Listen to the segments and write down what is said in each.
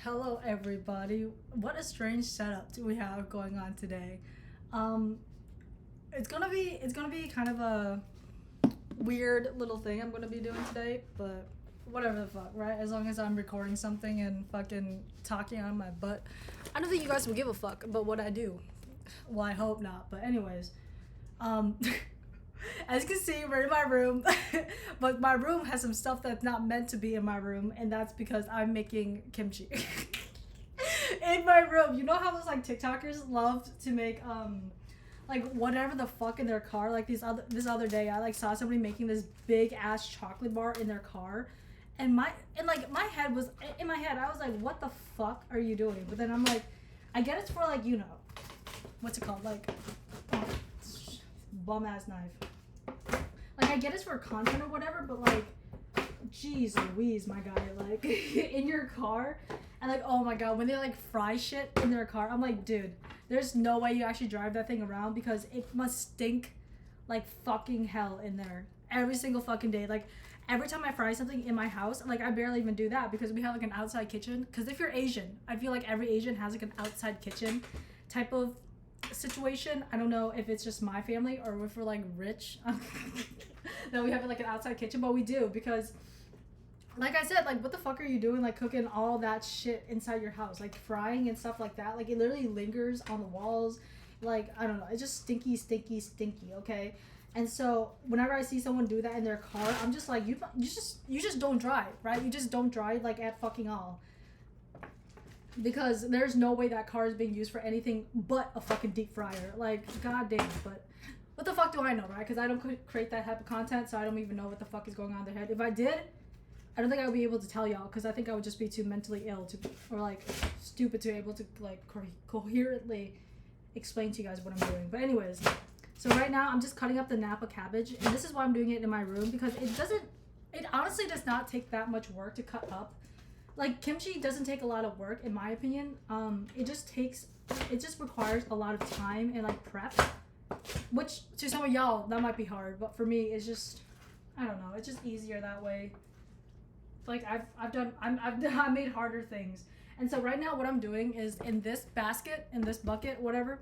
Hello everybody. What a strange setup we have going on today. Um it's gonna be kind of a weird little thing I'm gonna be doing today, but whatever the fuck, right? As long as I'm recording something and fucking talking on my butt. I don't think you guys will give a fuck about what I do. Well, I hope not. But anyways, um as you can see, we're in my room, but my room has some stuff that's not meant to be in my room, and that's because I'm making kimchi in my room. You know how those like TikTokers love to make like whatever the fuck in their car. Like this other day, I like saw somebody making this big ass chocolate bar in their car, and my head was in my head. I was like, what the fuck are you doing? But then I'm like, I get it's for like what's it called bum ass knife. Like I get it's for content or whatever, but like, jeez Louise, my guy, like in your car, and like, oh my god, when they like fry shit in their car, I'm like, dude, there's no way you actually drive that thing around because it must stink like fucking hell in there every single fucking day. Like every time I fry something in my house, like I barely even do that because we have like an outside kitchen. Because if you're Asian, I feel like every Asian has like an outside kitchen type of situation. I don't know if it's just my family or if we're like rich that we have like an outside kitchen, but we do because like I said, like what the fuck are you doing like cooking all that shit inside your house, like frying and stuff like that? Like it literally lingers on the walls. Like I don't know, it's just stinky, okay? And so whenever I see someone do that in their car, I'm just like, you just don't drive, right? You just don't drive like at fucking all, because there's no way that car is being used for anything but a fucking deep fryer. Like, goddamn. But what the fuck do I know, right? Because I don't create that type of content, so I don't even know what the fuck is going on in their head. If I did, I don't think I would be able to tell y'all, because I think I would just be too mentally ill to, or like stupid to be able to like coherently explain to you guys what I'm doing. But anyways, so right now I'm just cutting up the napa cabbage, and this is why I'm doing it in my room, because it honestly does not take that much work to cut up. Like kimchi doesn't take a lot of work in my opinion. It just requires a lot of time and like prep, which to some of y'all that might be hard, but for me it's just, I don't know, it's just easier that way. Like I've made harder things. And so right now what I'm doing is in this basket, in this bucket, whatever,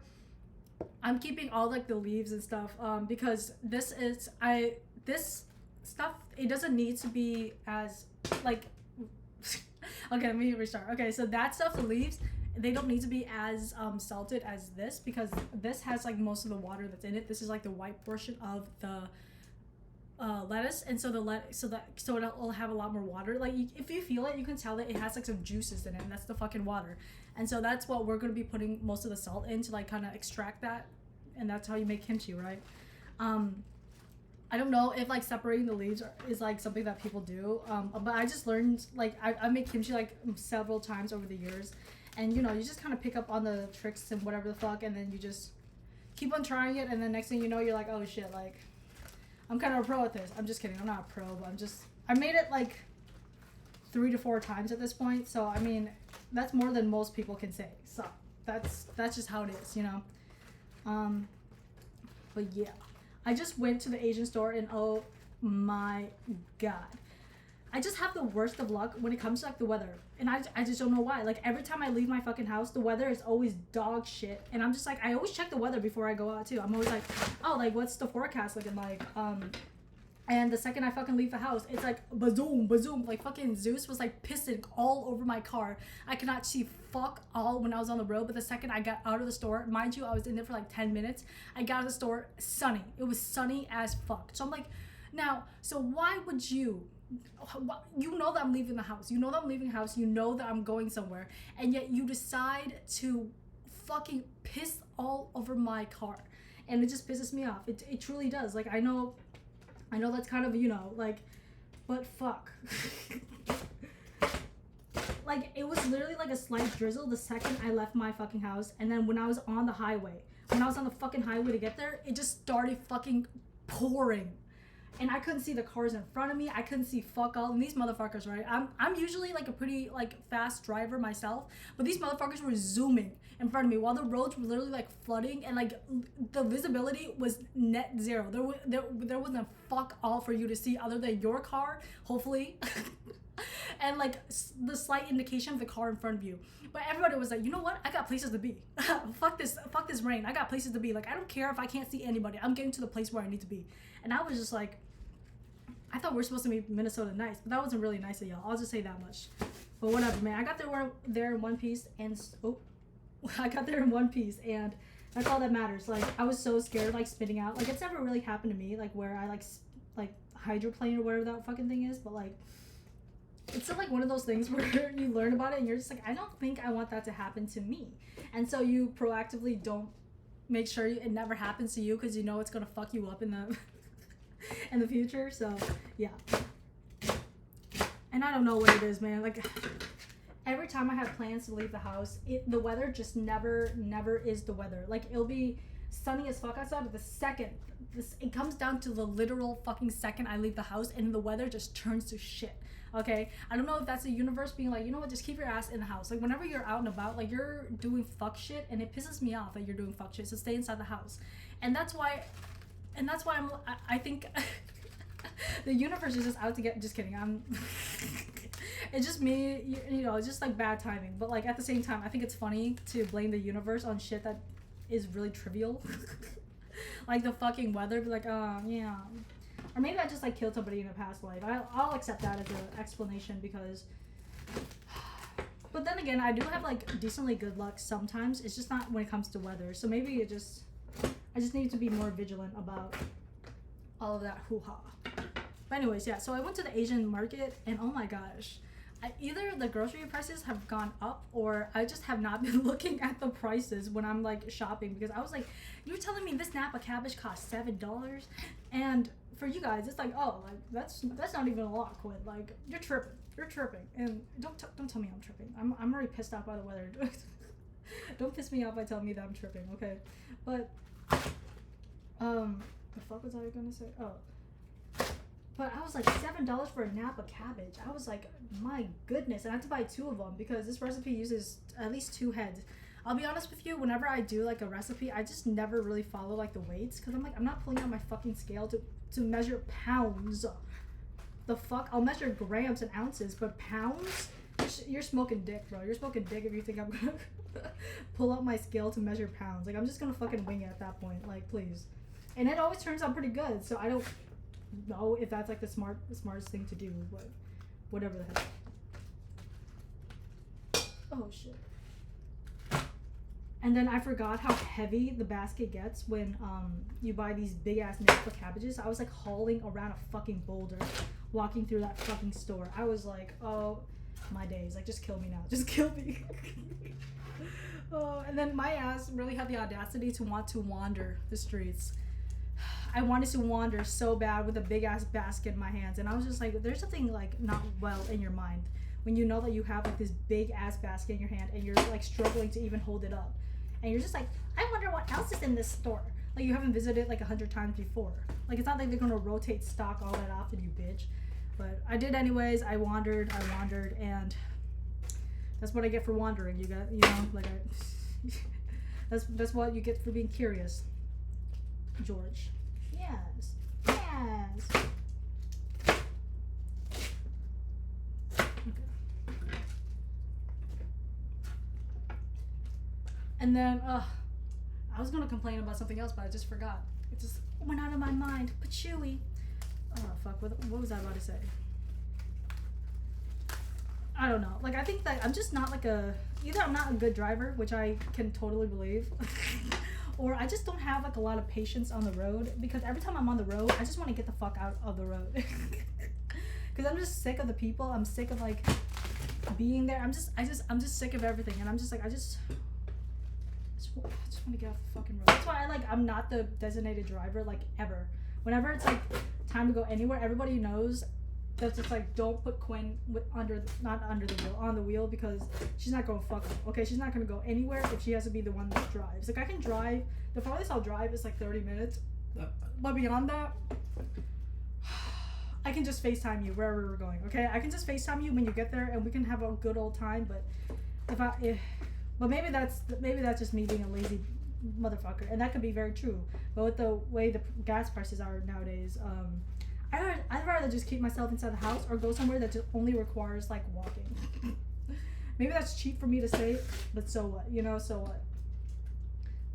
I'm keeping all like the leaves and stuff, because this stuff, it doesn't need to be as like okay, let me restart. Okay, so that stuff, the leaves, they don't need to be as salted as this, because this has like most of the water that's in it. This is like the white portion of the lettuce, and so it'll have a lot more water. Like if you feel it, you can tell that it has like some juices in it, and that's the fucking water. And so that's what we're gonna be putting most of the salt in to like kind of extract that, and that's how you make kimchi, right? I don't know if like separating the leaves is like something that people do, but I just learned, like I make kimchi like several times over the years, and you just kind of pick up on the tricks and whatever the fuck, and then you just keep on trying it, and then next thing you know, you're like, oh shit, like I'm kind of a pro at this. I'm just kidding, I'm not a pro, but I made it like 3 to 4 times at this point, so I mean that's more than most people can say, so that's just how it is, but yeah, I just went to the Asian store, and oh my god, I just have the worst of luck when it comes to like the weather, and I just don't know why. Like every time I leave my fucking house, the weather is always dog shit, and I'm just like, I always check the weather before I go out too. I'm always like, oh, like what's the forecast looking like, and the second I fucking leave the house, it's like bazoom, like fucking Zeus was like pissing all over my car. I could not see fuck all when I was on the road, but the second I got out of the store, mind you, I was in there for like 10 minutes. I got out of the store, sunny. It was sunny as fuck. So I'm like, now, so why would you know that I'm leaving the house, you know that I'm leaving the house, you know that I'm going somewhere, and yet you decide to fucking piss all over my car, and it just pisses me off. It truly does. Like I know that's kind of, like, but fuck. Like, it was literally like a slight drizzle the second I left my fucking house, and then when I was on the fucking highway to get there, it just started fucking pouring. And I couldn't see the cars in front of me. I couldn't see fuck all. And these motherfuckers, right? I'm usually like a pretty like fast driver myself, but these motherfuckers were zooming in front of me while the roads were literally like flooding, and like the visibility was net zero. There wasn't fuck all for you to see other than your car, hopefully. and like the slight indication of the car in front of you. But everybody was like, you know what? I got places to be. Fuck this rain. I got places to be. Like, I don't care if I can't see anybody. I'm getting to the place where I need to be. And I was just like, I thought we were supposed to be Minnesota nice, but that wasn't really nice of y'all. I'll just say that much. But whatever, man. I got there in one piece, and I got there in one piece, and that's all that matters. Like, I was so scared, like, spitting out. Like, it's never really happened to me, like, where I, like hydroplane or whatever that fucking thing is, but, like, it's still, like, one of those things where you learn about it, and you're just like, I don't think I want that to happen to me. And so you proactively don't make sure it never happens to you, because you know it's gonna fuck you up in the in the future. So, yeah. And I don't know what it is, man. Like, every time I have plans to leave the house, the weather just never is the weather. Like, it'll be sunny as fuck outside, but the second it comes down to the literal fucking second I leave the house, and the weather just turns to shit. Okay, I don't know if that's the universe being like, you know what, just keep your ass in the house. Like, whenever you're out and about, like, you're doing fuck shit, and it pisses me off that you're doing fuck shit, so stay inside the house. And that's why I think the universe is just out to get. Just kidding. It's just me. You know, it's just like bad timing. But like at the same time, I think it's funny to blame the universe on shit that is really trivial, like the fucking weather. Be like, oh yeah, or maybe I just like killed somebody in a past life. I'll accept that as an explanation because. But then again, I do have like decently good luck sometimes. It's just not when it comes to weather. So maybe I just need to be more vigilant about all of that hoo-ha. But anyways, yeah, so I went to the Asian market, and oh my gosh, either the grocery prices have gone up, or I just have not been looking at the prices when I'm like shopping, because I was like, you're telling me this napa cabbage costs $7, and for you guys it's like, oh, like that's not even a lot, Quinn. Like, you're tripping, and don't tell me I'm tripping. I'm already pissed off by the weather. Don't piss me off by telling me that I'm tripping, okay? But the fuck was I gonna say? Oh. But I was like, $7 for a napa cabbage. I was like, my goodness. And I had to buy 2 of them because this recipe uses at least 2 heads. I'll be honest with you, whenever I do like a recipe, I just never really follow like the weights, because I'm like, I'm not pulling out my fucking scale to measure pounds. The fuck? I'll measure grams and ounces, but pounds? You're smoking dick, bro. You're smoking dick if you think I'm gonna pull out my scale to measure pounds. Like, I'm just gonna fucking wing it at that point. Like, please. And it always turns out pretty good, so I don't know if that's like the smartest thing to do, but whatever the heck. Oh shit. And then I forgot how heavy the basket gets when you buy these big ass napa cabbages. I was like hauling around a fucking boulder walking through that fucking store. I was like, oh my days, like, just kill me now, just kill me. Oh, and then my ass really had the audacity to want to wander the streets. I wanted to wander so bad with a big ass basket in my hands, and I was just like, there's something like not well in your mind when you know that you have like this big ass basket in your hand and you're like struggling to even hold it up, and you're just like, I wonder what else is in this store. Like, you haven't visited like 100 times before. Like, it's not like they're gonna rotate stock all that often, you bitch. But I did anyways. I wandered, and that's what I get for wandering. You know, like that's what you get for being curious, George. Yes. Okay. And then, I was gonna complain about something else, but I just forgot. It just went out of my mind. Patchouli. Oh fuck! What was I about to say? I don't know. Like, I think that I'm just not like either I'm not a good driver, which I can totally believe. Or I just don't have like a lot of patience on the road, because every time I'm on the road, I just want to get the fuck out of the road. Because I'm just sick of the people. I'm sick of like being there. I'm just sick of everything, and I'm just like, I just want to get off the fucking road. That's why I'm not the designated driver like ever. Whenever it's like time to go anywhere, everybody knows that's just like, don't put Quinn not under the wheel, on the wheel, because she's not going fuck up. Okay, she's not gonna go anywhere if she has to be the one that drives. Like, I can drive. The farthest I'll drive is like 30 minutes, but beyond that, I can just FaceTime you wherever we're going. Okay, I can just FaceTime you when you get there, and we can have a good old time. But but maybe that's just me being a lazy motherfucker, and that could be very true. But with the way the gas prices are nowadays, I'd rather just keep myself inside the house or go somewhere that just only requires like walking. Maybe that's cheap for me to say, but so what? You know, so what?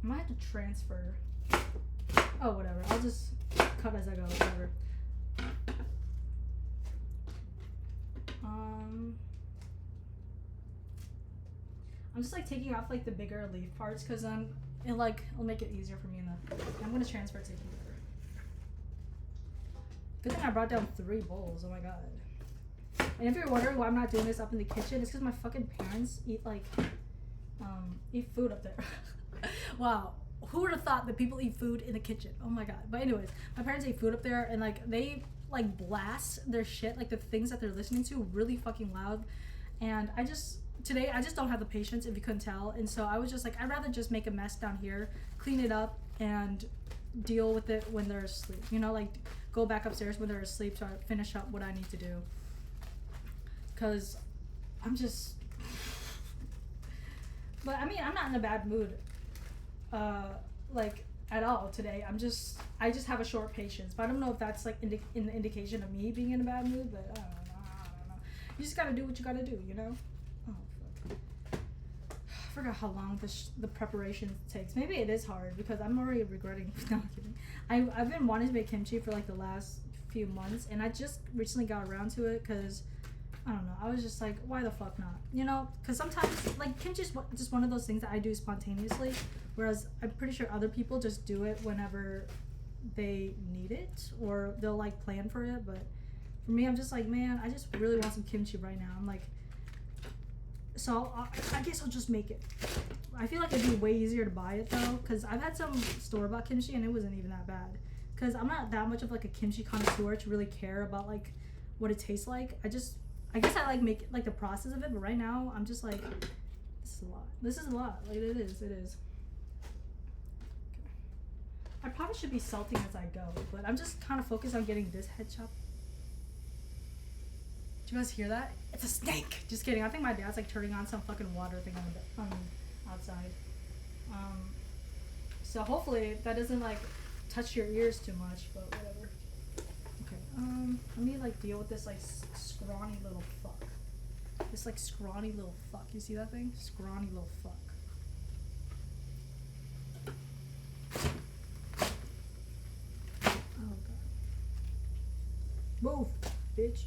I might have to transfer. Oh, whatever. I'll just cut as I go. Whatever. I'm just like taking off like the bigger leaf parts because it'll make it easier for me in the. I'm gonna transfer it to here. Good thing I brought down 3 bowls. Oh my god. And if you're wondering why I'm not doing this up in the kitchen, it's because my fucking parents eat food up there. Wow. Who would have thought that people eat food in the kitchen? Oh my god. But anyways, my parents eat food up there and like they like blast their shit, like the things that they're listening to really fucking loud. And today I just don't have the patience, if you couldn't tell. And so I was just like, I'd rather just make a mess down here, clean it up, and deal with it when they're asleep. You know, like go back upstairs when they're asleep to finish up what I need to do. Because I'm just... But I mean, I'm not in a bad mood. Like at all today. I just have a short patience. But I don't know if that's like in the indication of me being in a bad mood. But I don't know. You just gotta do what you gotta do, you know? Oh, fuck. I forgot how long the preparation takes. Maybe it is hard because I'm already regretting. No, I'm kidding. I've been wanting to make kimchi for like the last few months, and I just recently got around to it because I don't know. I was just like, why the fuck not? You know? Because sometimes, like, kimchi is just one of those things that I do spontaneously, whereas I'm pretty sure other people just do it whenever they need it or they'll like plan for it. But for me, I'm just like, man, I just really want some kimchi right now. I'm like, so I guess I'll just make it. I feel like it'd be way easier to buy it though, because I've had some store-bought kimchi and it wasn't even that bad. Because I'm not that much of like a kimchi connoisseur to really care about like what it tastes like. I guess I like the process of it, but right now I'm just like, this is a lot. This is a lot. Like it is. Okay. I probably should be salting as I go, but I'm just kind of focused on getting this head chop. Do you guys hear that? It's a snake. Just kidding. I think my dad's like turning on some fucking water thing on outside. So hopefully that doesn't like touch your ears too much, but whatever. Okay. Let me like deal with this like scrawny little fuck. This like scrawny little fuck. You see that thing? Scrawny little fuck. Oh god. Move, bitch.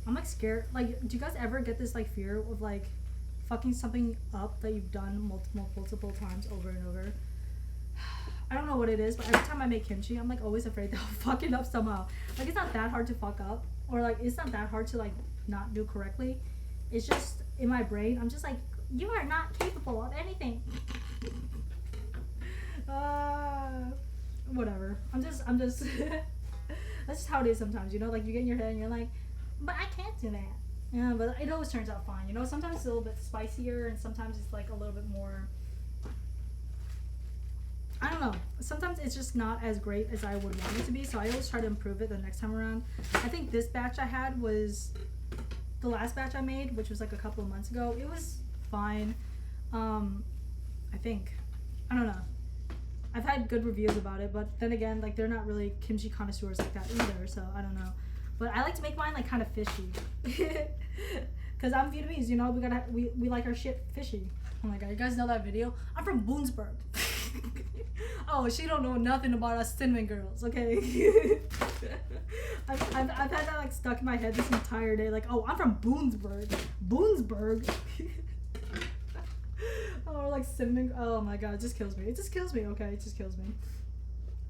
I'm like scared. Like, do you guys ever get this like fear of like fucking something up that you've done multiple times over and over? I don't know what it is, but every time I make kimchi, I'm like always afraid that I'll fuck it up somehow. Like it's not that hard to fuck up, or like it's not that hard to like not do correctly. It's just in my brain, I'm just like, you are not capable of anything. Whatever. I'm just that's just how it is sometimes, you know, like you get in your head and you're like, but I can't do that. Yeah, but it always turns out fine, you know. Sometimes it's a little bit spicier and sometimes it's like a little bit more, I don't know. Sometimes it's just not as great as I would want it to be, so I always try to improve it the next time around. I think this batch I had was the last batch I made, which was like a couple of months ago. It was fine. I think. I don't know. I've had good reviews about it, but then again, like they're not really kimchi connoisseurs like that either, so I don't know. But I like to make mine like kind of fishy. Cause I'm Vietnamese, you know, we like our shit fishy. Oh my god, you guys know that video? I'm from Boonsburg. Oh, she don't know nothing about us cinnamon girls, okay? I've had that like stuck in my head this entire day. Like, oh, I'm from Boonsburg. Boonsburg. Oh, like cinnamon. Oh my god, it just kills me. It just kills me. Okay, it just kills me.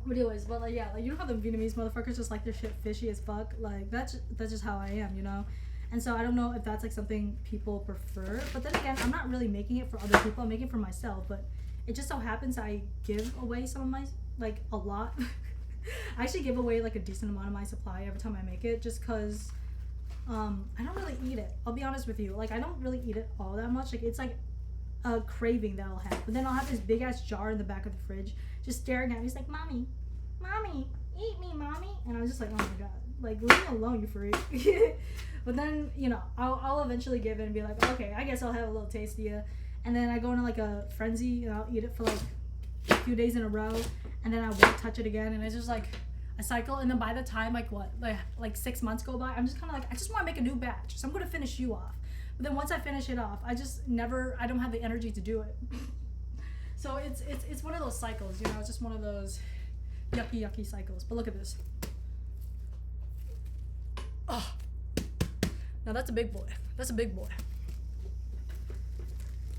But anyways, but like yeah, like you know how the Vietnamese motherfuckers just like their shit fishy as fuck. Like that's just how I am, you know. And so I don't know if that's like something people prefer. But then again, I'm not really making it for other people. I'm making it for myself. But it just so happens I give away some of my, like a lot. I actually give away like a decent amount of my supply every time I make it, just cause I don't really eat it. I'll be honest with you. Like I don't really eat it all that much. Like it's like a craving that I'll have. But then I'll have this big ass jar in the back of the fridge just staring at me. It's like, mommy, eat me, mommy. And I was just like, oh my god, like leave me alone, you freak. But then, you know, I'll eventually give it and be like, okay, I guess I'll have a little taste of you. And then I go into like a frenzy and I'll eat it for like a few days in a row, and then I won't touch it again, and it's just like a cycle. And then by the time like 6 months go by, I'm just kind of like, I just want to make a new batch, so I'm gonna finish you off. But then once I finish it off, I don't have the energy to do it. So it's one of those cycles, you know. It's just one of those yucky cycles. But look at this. Oh, now that's a big boy. That's a big boy.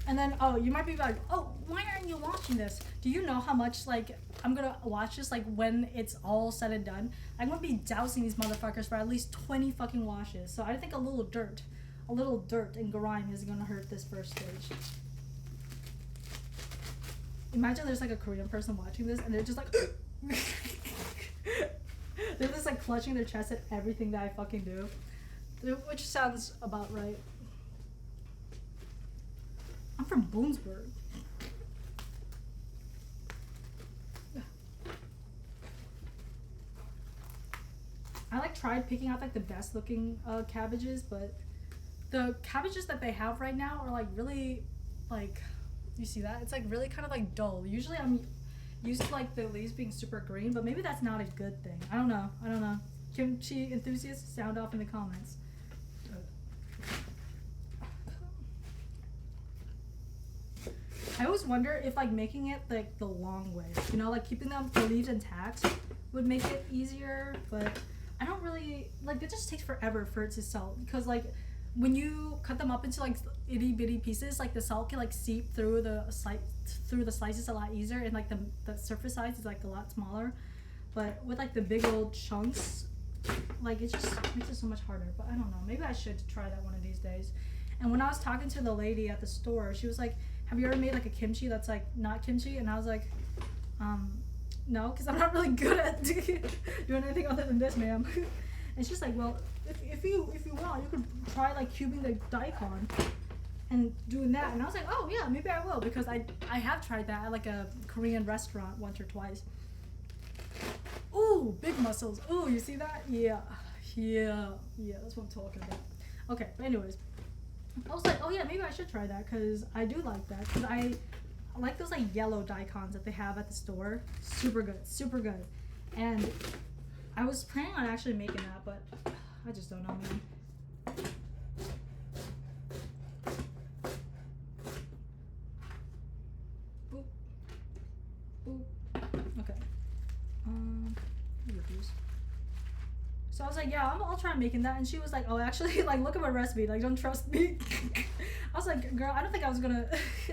And then, oh, you might be like, oh, why aren't you watching this? Do you know how much, like, I'm gonna watch this, like, when it's all said and done? I'm gonna be dousing these motherfuckers for at least 20 fucking washes. So I think a little dirt and grime is gonna hurt this first stage. Imagine there's, like, a Korean person watching this, and they're just like, they're just, like, clutching their chest at everything that I fucking do. Which sounds about right. I'm from Boonesburg. I like tried picking out like the best looking cabbages, but the cabbages that they have right now are like really like, you see that? It's like really kind of like dull. Usually I'm used to like the leaves being super green, but maybe that's not a good thing. I don't know. Kimchi enthusiasts, sound off in the comments. I always wonder if like making it like the long way, you know, like keeping the leaves intact would make it easier, but I don't really, like, it just takes forever for it to salt, because like when you cut them up into like itty bitty pieces, like the salt can like seep through the slices a lot easier, and like the surface size is like a lot smaller. But with like the big old chunks, like it just makes it so much harder. But I don't know, maybe I should try that one of these days. And when I was talking to the lady at the store, she was like, have you ever made like a kimchi that's like not kimchi? And I was like, no, because I'm not really good at doing anything other than this, ma'am. And she's like, well, if you want, you could try like cubing the daikon and doing that. And I was like, oh yeah, maybe I will, because I have tried that at like a Korean restaurant once or twice. Ooh, big muscles. Ooh, you see that? Yeah, that's what I'm talking about. Okay, but anyways, I was like, oh yeah, maybe I should try that, because I do like that, because I like those like yellow daikons that they have at the store. Super good. And I was planning on actually making that, but I just don't know, man. Boop. Okay. So I was like, yeah, I'll try making that. And she was like, oh, actually, like, look at my recipe. Like, don't trust me. I was like, girl, I don't think I was going to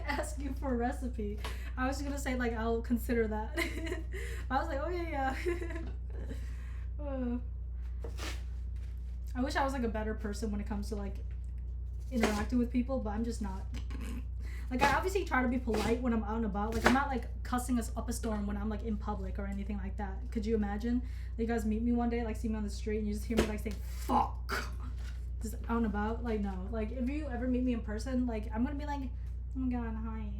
ask you for a recipe. I was going to say, like, I'll consider that. I was like, oh, yeah. I wish I was, like, a better person when it comes to, like, interacting with people, but I'm just not. Like, I obviously try to be polite when I'm out and about. Like, I'm not, like, cussing us up a storm when I'm, like, in public or anything like that. Could you imagine? You guys meet me one day, like, see me on the street, and you just hear me, like, say, fuck. Just out and about. Like, no. Like, if you ever meet me in person, like, I'm gonna be like, oh my god, hi.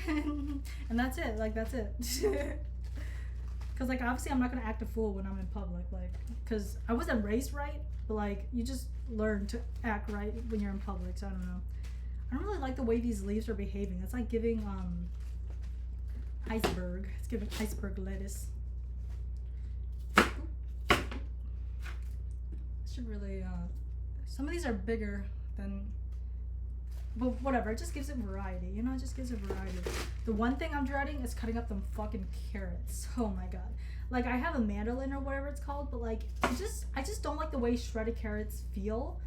And that's it. Like, that's it. Because, like, obviously I'm not gonna act a fool when I'm in public. Like, because I wasn't raised right, but, like, you just learn to act right when you're in public, so I don't know. I don't really like the way these leaves are behaving. It's like giving iceberg. It's giving iceberg lettuce. Should really some of these are bigger than, but whatever, it just gives it variety, you know. It just gives it variety. The one thing I'm dreading is cutting up them fucking carrots. Oh my god. Like, I have a mandolin or whatever it's called, but like I just don't like the way shredded carrots feel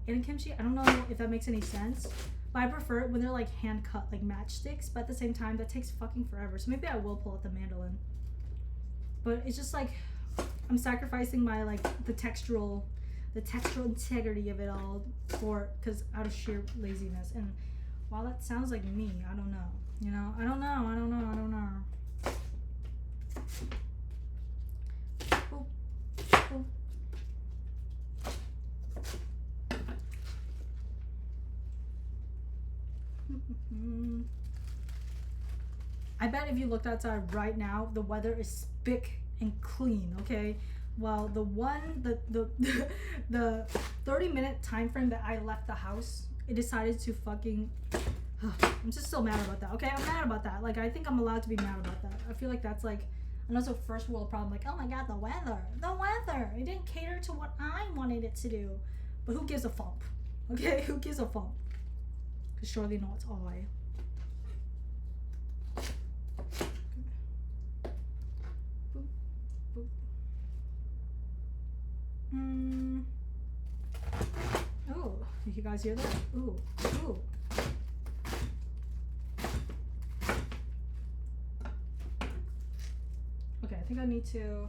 in kimchi. I don't know if that makes any sense, but I prefer it when they're like hand cut, like matchsticks, but at the same time that takes fucking forever. So maybe I will pull out the mandolin, but it's just like I'm sacrificing my like the textural integrity of it all because out of sheer laziness. And while that sounds like me, I don't know, you know. I don't know. Boop. Boop. I bet if you looked outside right now, the weather is spick and clean, okay? Well, the 30-minute time frame that I left the house, it decided to fucking I'm just so mad about that. Okay, I'm mad about that. Like, I think I'm allowed to be mad about that. I feel like that's like another first world problem. Like, oh my god, the weather. It didn't cater to what I wanted it to do. But who gives a fuck? Okay, who gives a fuck? Because surely not I. Boop, boop. Oh, you guys hear that? Ooh. Okay, I think I need to.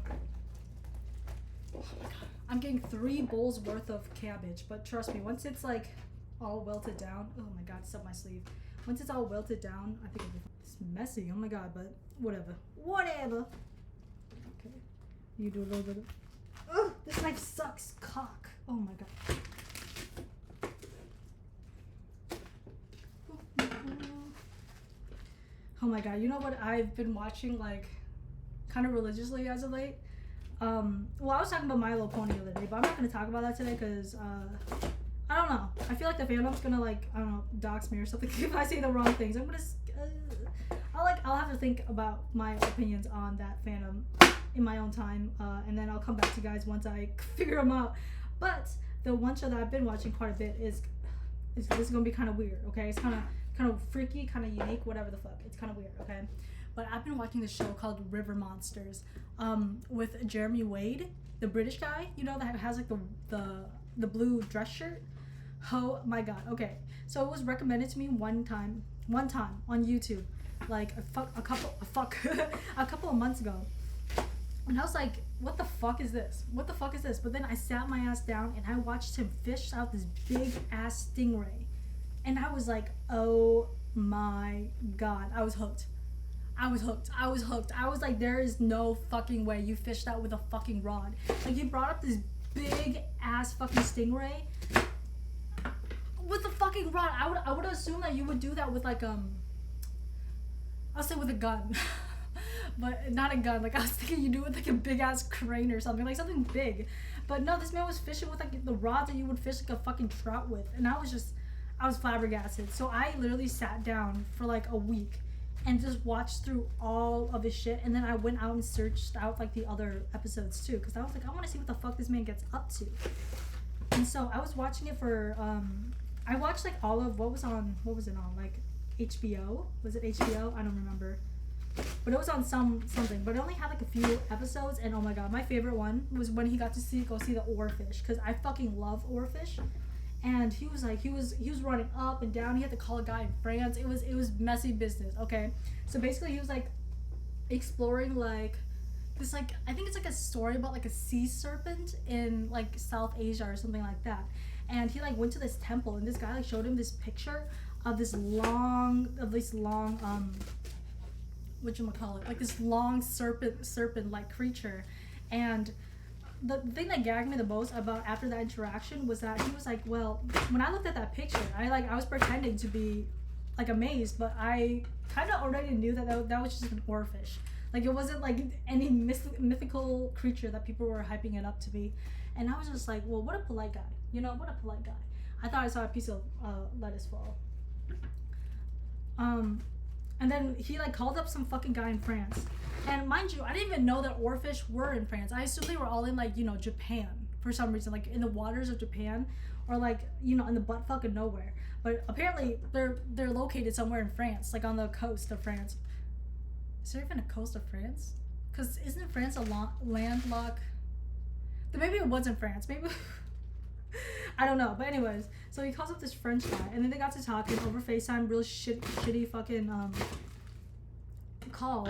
Oh my god. I'm getting 3 bowls worth of cabbage, but trust me, once it's like all wilted down. Oh my god, it's up my sleeve. Once it's all wilted down, I think it's messy. Oh my god, but whatever. Okay, you do a little bit of. Oh, this knife sucks cock. Oh my god. Oh my god, you know what I've been watching like kind of religiously as of late? Well, I was talking about My Little Pony the other day, but I'm not going to talk about that today because I don't know. I feel like the fandom's gonna like, I don't know, dox me or something if I say the wrong things. I'm gonna I'll have to think about my opinions on that fandom in my own time, and then I'll come back to you guys once I figure them out. But the one show that I've been watching quite a bit is this is gonna be kind of weird, okay? It's kind of freaky, kind of unique, whatever the fuck. It's kind of weird, okay? But I've been watching this show called River Monsters, with Jeremy Wade, the British guy, you know, that has like the blue dress shirt. Oh my god. Okay, so it was recommended to me one time on YouTube, like a couple of months ago, and I was like, what the fuck is this? But then I sat my ass down and I watched him fish out this big ass stingray, and I was like, oh my god, I was hooked. I was like, there is no fucking way you fished that with a fucking rod. Like, you brought up this big ass fucking stingray with a fucking rod. I would assume that you would do that with like I'll say with a gun. But not a gun. Like, I was thinking you do it with like a big ass crane or something, like something big. But no, this man was fishing with like the rods that you would fish like a fucking trout with, and I was flabbergasted. So I literally sat down for like a week and just watched through all of his shit, and then I went out and searched out like the other episodes too, because I was like, I want to see what the fuck this man gets up to. And so I was watching it for I watched like all of what was it on, like HBO? Was it HBO? I don't remember, but it was on something, but it only had like a few episodes. And oh my god, my favorite one was when he got to go see the oarfish, because I fucking love oarfish. And he was like, he was running up and down. He had to call a guy in France. It was messy business. Okay, so basically he was like exploring like this, like, I think it's like a story about like a sea serpent in like South Asia or something like that. And he like went to this temple, and this guy like showed him this picture of this long whatchamacallit, like this long serpent like creature. And the thing that gagged me the most about after that interaction was that he was like, well, when I looked at that picture, I was pretending to be like amazed, but I kind of already knew that was just an oarfish. Like, it wasn't like any mythical creature that people were hyping it up to be. And I was just like, well, what a polite guy. You know, what a polite guy. I thought I saw a piece of lettuce fall. And then he like called up some fucking guy in France. And mind you, I didn't even know that oarfish were in France. I assumed they were all in like, you know, Japan for some reason, like in the waters of Japan, or like, you know, in the butt fuck of nowhere. But apparently they're located somewhere in France, like on the coast of France. Is there even a coast of France? Because isn't France a landlocked? Maybe it wasn't France. Maybe I don't know. But anyways, so he calls up this French guy, and then they got to talking over FaceTime, real shitty fucking call.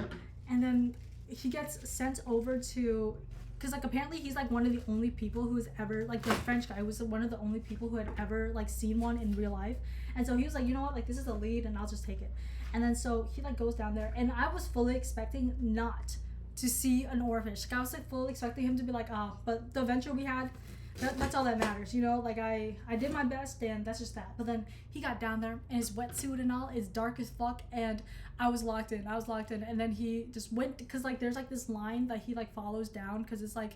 And then he gets sent over to, because like apparently he's like one of the only people who's ever, like the French guy was one of the only people who had ever like seen one in real life. And so he was like, you know what, like this is a lead and I'll just take it. And then so he like goes down there, and I was fully expecting not to see an oarfish. Like, I was like fully expecting him to be like, but the adventure we had, that's all that matters, you know. Like I did my best, and that's just that. But then he got down there, and his wetsuit and all is dark as fuck, and I was locked in. And then he just went, because like there's like this line that he like follows down, because it's like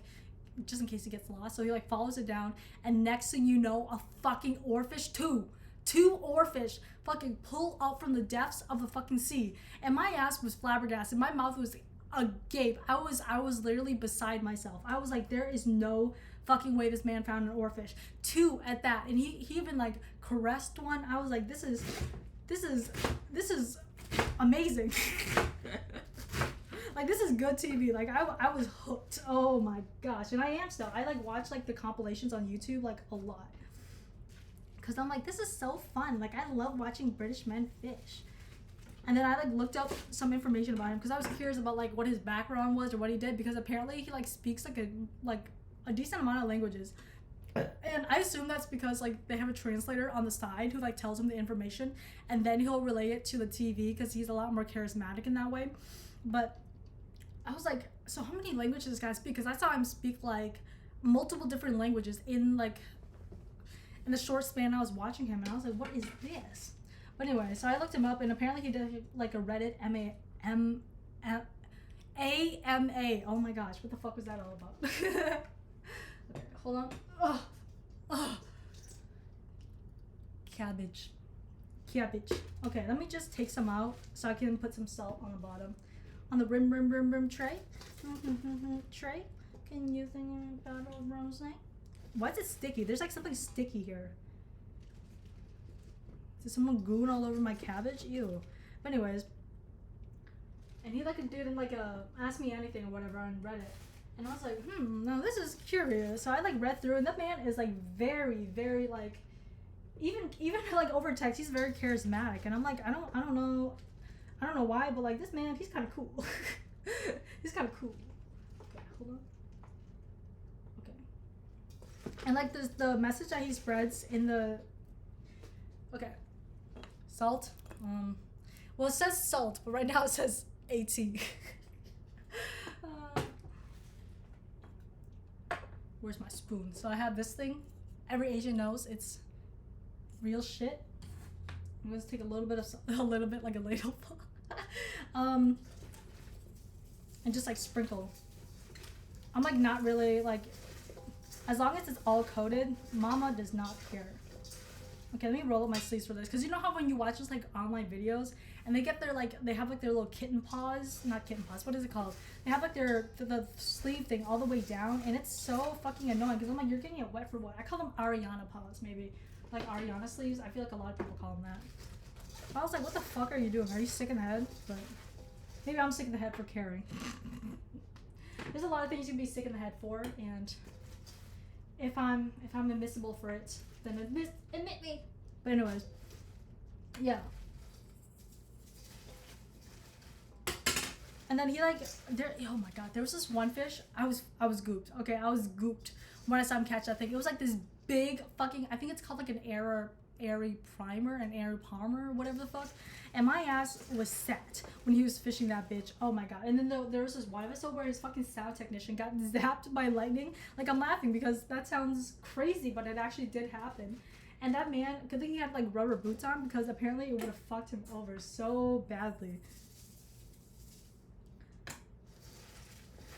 just in case he gets lost. So he like follows it down, and next thing you know, a fucking oarfish, two 2 oarfish fucking pull out from the depths of the fucking sea, and my ass was flabbergasted. My mouth was agape. I was literally beside myself. I was like, there is no fucking way this man found an oarfish. 2 at that, and he even like caressed one. I was like, this is amazing. Like, this is good TV. Like, I was hooked. Oh my gosh. And I am still. I like watch like the compilations on YouTube like a lot, because I'm like, this is so fun. Like, I love watching British men fish. And then I like looked up some information about him because I was curious about like what his background was or what he did, because apparently he like speaks like a decent amount of languages. And I assume that's because like they have a translator on the side who like tells him the information, and then he'll relay it to the TV because he's a lot more charismatic in that way. But I was like, so how many languages does this guy speak? Because I saw him speak like multiple different languages in the short span I was watching him, and I was like, what is this? But anyway, so I looked him up, and apparently he did like a Reddit AMA. Oh my gosh, what the fuck was that all about? Okay, hold on. Oh. Cabbage. Okay, let me just take some out so I can put some salt on the bottom. On the rim tray. Tray. Can you think about old Rose? Why is it sticky? There's like something sticky here. Is someone gooing all over my cabbage? Ew. But anyways, and he like a dude and like ask me anything or whatever on Reddit, and I was like, no, this is curious. So I like read through, and that man is like very, very like, even like over text, he's very charismatic, and I'm like, I don't know why, but like this man, he's kind of cool. He's kind of cool. Okay, hold on. Okay. And like the message that he spreads in the. Okay. Salt. Well, it says salt, but right now it says AT. Where's my spoon? So I have this thing. Every Asian knows it's real shit. I'm gonna take a little bit like a ladle, and just like sprinkle. I'm like not really like, as long as it's all coated, Mama does not care. Okay, let me roll up my sleeves for this, because you know how when you watch just like online videos and they get their like, they have like their little kitten paws, not kitten paws, what is it called? They have like the sleeve thing all the way down, and it's so fucking annoying because I'm like, you're getting it wet for what? I call them Ariana paws, maybe. Like Ariana sleeves. I feel like a lot of people call them that. I was like, what the fuck are you doing? Are you sick in the head? But maybe I'm sick in the head for caring. There's a lot of things you can be sick in the head for, and if I'm admissible for it, then admit me. But anyways, yeah. And then he like, oh my god, there was this one fish. I was gooped. Okay, I was gooped when I saw him catch that thing. It was like this big fucking, I think it's called like an airy palmer, whatever the fuck. And my ass was set when he was fishing that bitch. Oh my god. And then there was this one episode where his fucking sound technician got zapped by lightning. Like, I'm laughing because that sounds crazy, but it actually did happen. And that man, good thing he had like rubber boots on, because apparently it would have fucked him over so badly.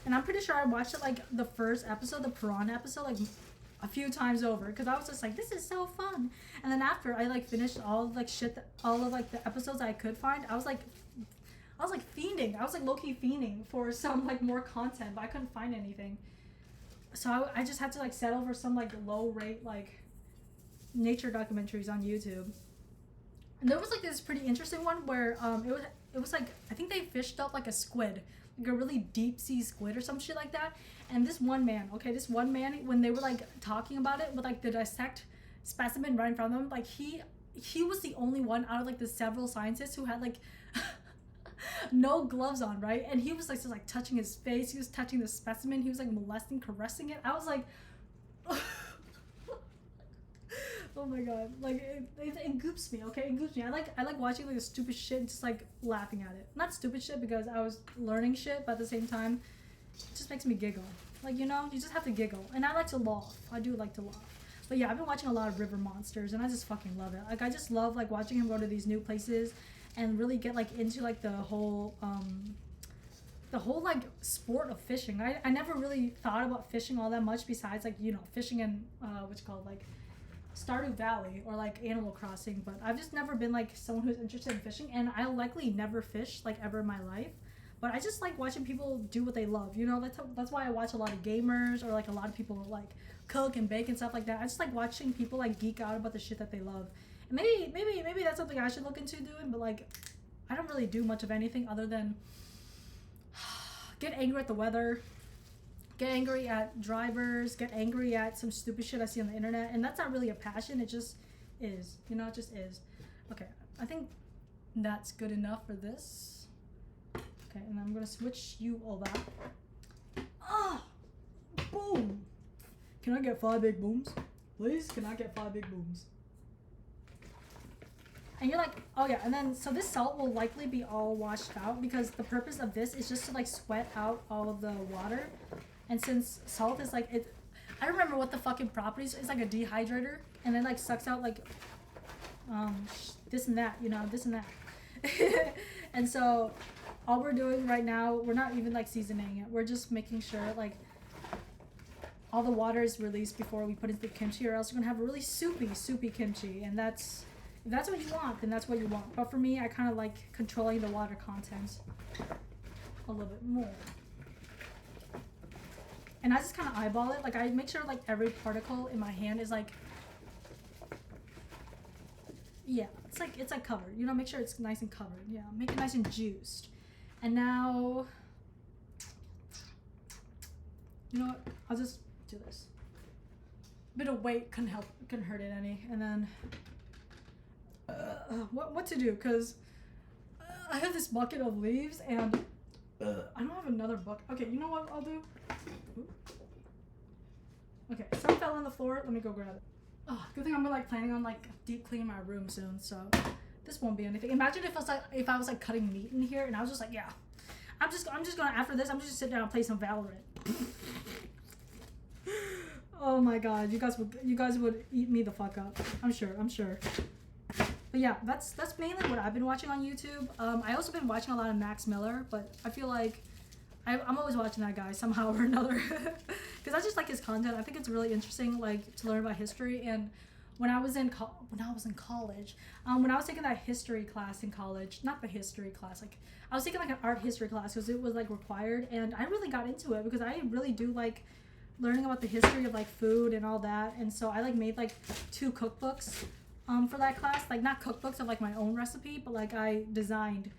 And I'm pretty sure I watched it like the first episode, the piranha episode, like a few times over, because I was just like, this is so fun. And then after I like finished all of like all of like the episodes I could find, I was like fiending. I was like low-key fiending for some like more content, but I couldn't find anything. So I just had to like settle for some like low rate like nature documentaries on YouTube. And there was like this pretty interesting one where it was like, I think they fished up like a squid, like a really deep sea squid or some shit like that. And this one man, when they were like talking about it with like the dissect specimen right in front of them, like he was the only one out of like the several scientists who had like no gloves on, right? And he was like just like touching his face, he was touching the specimen, he was like molesting, caressing it. I was like, oh my god, like it goops me, okay? It goops me. I like watching like the stupid shit and just like laughing at it. Not stupid shit because I was learning shit, but at the same time, it just makes me giggle. Like, you know, you just have to giggle. And I like to laugh. I do like to laugh. But yeah, I've been watching a lot of river monsters, and I just fucking love it. Like, I just love like watching him go to these new places and really get like into like the whole like sport of fishing. I never really thought about fishing all that much besides like, you know, fishing and what's it called, like Stardew Valley or like Animal Crossing, but I've just never been like someone who's interested in fishing, and I'll likely never fish like ever in my life. But I just like watching people do what they love. You know, that's why I watch a lot of gamers or like a lot of people like cook and bake and stuff like that. I just like watching people like geek out about the shit that they love. And maybe that's something I should look into doing. But like, I don't really do much of anything other than get angry at the weather, get angry at drivers, get angry at some stupid shit I see on the internet. And that's not really a passion. It just is. You know, it just is. Okay, I think that's good enough for this. Okay, and I'm gonna switch you over. Ah! Boom! Can I get 5 big booms? Please, can I get 5 big booms? And you're like, oh yeah, and then, so this salt will likely be all washed out because the purpose of this is just to like sweat out all of the water. And since salt is like, I don't remember what the fucking properties, it's like a dehydrator, and then like sucks out like, this and that, you know, this and that. And so, all we're doing right now, we're not even like seasoning it. We're just making sure like all the water is released before we put it into the kimchi, or else you're gonna have a really soupy kimchi. And if that's what you want, then that's what you want. But for me, I kind of like controlling the water content a little bit more. And I just kind of eyeball it. Like I make sure like every particle in my hand is like, yeah, it's like covered. You know, make sure it's nice and covered. Yeah, make it nice and juiced. And now, you know what? I'll just do this. A bit of weight couldn't hurt it any. And then, what to do? Cause I have this bucket of leaves, and I don't have another bucket. Okay, you know what I'll do? Okay, some fell on the floor. Let me go grab it. Oh, good thing I'm like planning on like deep cleaning my room soon, so this won't be anything. Imagine if I was like cutting meat in here, and I was just like, yeah, I'm just gonna, after this, I'm just gonna sit down and play some Valorant. Oh my god, you guys would eat me the fuck up. I'm sure. But yeah, that's mainly what I've been watching on YouTube. I also been watching a lot of Max Miller, but I feel like I'm always watching that guy somehow or another, because I just like his content. I think it's really interesting, like to learn about history. And when I was in college, when I was taking that history class in college, not the history class, like I was taking like an art history class because it was like required, and I really got into it because I really do like learning about the history of like food and all that. And so I like made like 2 cookbooks for that class, like not cookbooks of like my own recipe, but like I designed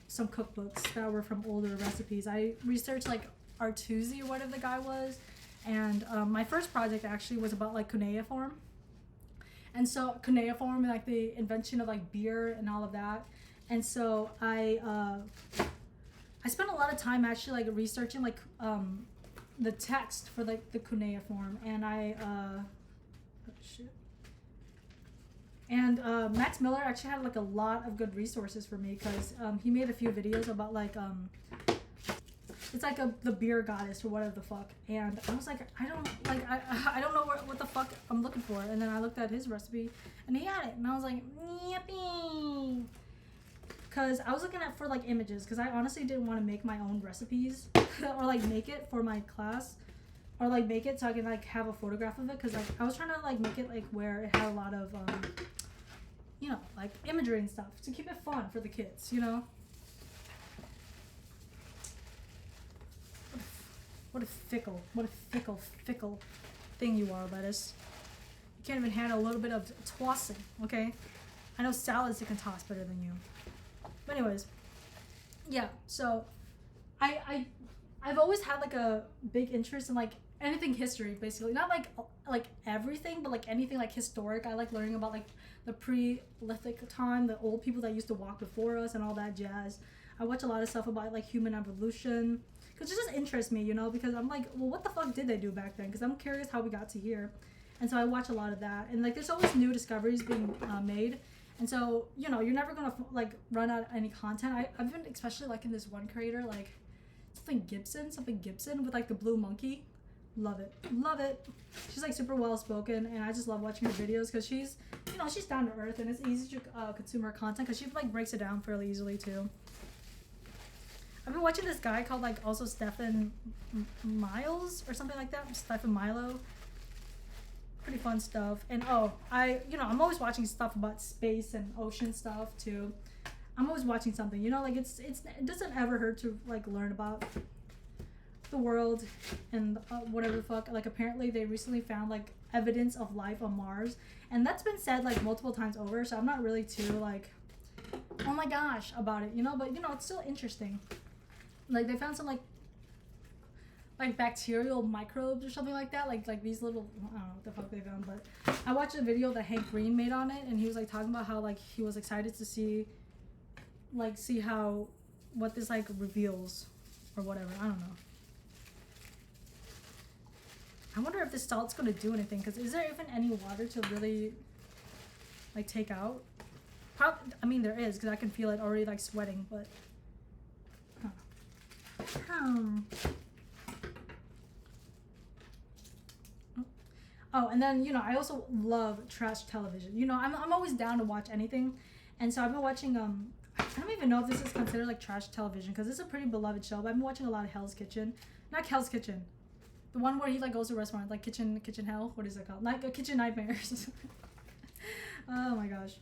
some cookbooks that were from older recipes. I researched like Artusi or whatever the guy was, and my first project actually was about like cuneiform. And so cuneiform and like the invention of like beer and all of that. And so I spent a lot of time actually like researching like the text for like the cuneiform, and And Max Miller actually had like a lot of good resources for me, because he made a few videos about like it's like the beer goddess or whatever the fuck, and I was like, I don't know what the fuck I'm looking for. And then I looked at his recipe and he had it, and I was like, yippee, because I was looking at for like images, because I honestly didn't want to make my own recipes or like make it for my class, or like make it so I can like have a photograph of it, because like I was trying to like make it like where it had a lot of you know, like imagery and stuff to keep it fun for the kids, you know. What a fickle thing you are, lettuce. You can't even handle a little bit of tossing, okay? I know salads that can toss better than you. But anyways, yeah, so I've always had like a big interest in like anything history, basically. Not like everything, but like anything like historic. I like learning about like the pre-lithic time, the old people that used to walk before us and all that jazz. I watch a lot of stuff about like human evolution, because it just interests me, you know, because I'm like, well, what the fuck did they do back then? Because I'm curious how we got to here. And so I watch a lot of that, and like there's always new discoveries being made. And so, you know, you're never gonna like run out of any content. I've been especially liking this one creator, like something Gibson with like the blue monkey. Love it. She's like super well spoken, and I just love watching her videos because she's, you know, she's down to earth, and it's easy to consume her content because she like breaks it down fairly easily too. I've been watching this guy called like also Stephen Miles or something like that. Stephen Milo. pretty fun stuff. And I'm always watching stuff about space and ocean stuff too. I'm always watching something, like it doesn't ever hurt to like learn about the world and whatever the fuck. Like apparently they recently found like evidence of life on Mars, and that's been said like multiple times over, so I'm not really too like oh my gosh about it, but it's still interesting. Like they found some like bacterial microbes or something like that, like these little, I don't know what the fuck they found, but I watched a video that Hank Green made on it, and he was like talking about how like he was excited to see how what this like reveals or whatever. I don't know. I wonder if this salt's gonna do anything, because is there even any water to really like take out? I mean there is, because I can feel it already like sweating, but Oh, and then I also love trash television. I'm always down to watch anything, and so I've been watching I don't even know if this is considered like trash television, because it's a pretty beloved show, but I've been watching a lot of Hell's Kitchen. Not Hell's Kitchen, the one where he like goes to a restaurant, like Kitchen Hell. What is it called? Like Kitchen Nightmares. Oh my gosh.